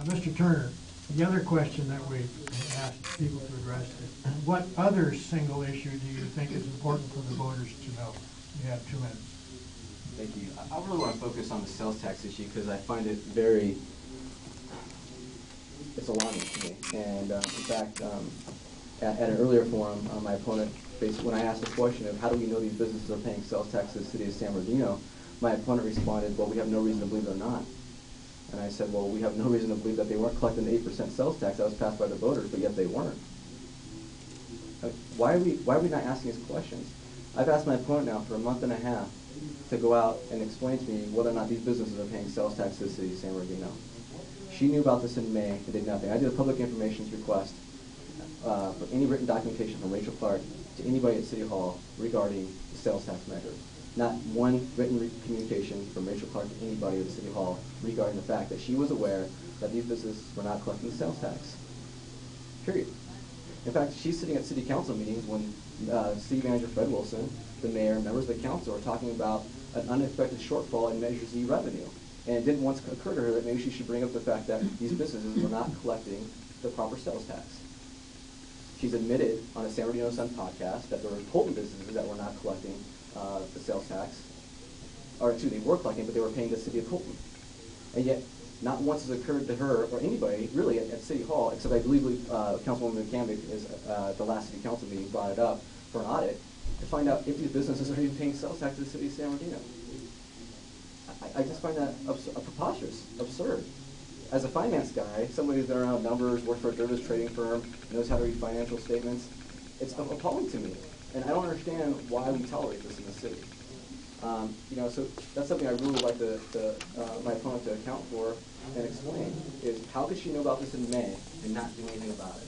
Mr. Turner, the other question that we asked people to address is, what other single issue do you think is important for the voters to know? You have 2 minutes. Thank you. I really want to focus on the sales tax issue because I find it very, it's alarming to me. And in fact, at an earlier forum, my opponent, when I asked the question of how do we know these businesses are paying sales tax to the city of San Bernardino, my opponent responded, well, we have no reason to believe they're not. And I said, well, we have no reason to believe that they weren't collecting the 8% sales tax that was passed by the voters, but yet they weren't. Why are we not asking these questions? I've asked my opponent now for a month and a half to go out and explain to me whether or not these businesses are paying sales tax to the city of San Bernardino. She knew about this in May and did nothing. I did a public information request for any written documentation from Rachel Clark to anybody at City Hall regarding the sales tax measure. Not one written communication from Rachel Clark to anybody at the City Hall regarding the fact that she was aware that these businesses were not collecting the sales tax. Period. In fact, she's sitting at city council meetings when City Manager Fred Wilson, the mayor, members of the council are talking about an unexpected shortfall in Measure Z revenue. And it didn't once occur to her that maybe she should bring up the fact that these businesses were not collecting the proper sales tax. She's admitted on a San Bernardino Sun podcast that there were Colton businesses that were not collecting the sales tax, or excuse me, they were collecting, but they were paying the city of Colton. And yet, not once has occurred to her or anybody really at City Hall, except I believe Councilwoman McCambick is the last city council meeting brought it up for an audit to find out if these businesses are even paying sales tax to the city of San Bernardino. I just find that preposterous, absurd. As a finance guy, somebody who's been around numbers, worked for a derivatives trading firm, knows how to read financial statements, it's appalling to me. And I don't understand why we tolerate this in the city. So that's something I really would like my opponent to account for and explain, is how could she know about this in May and not do anything about it?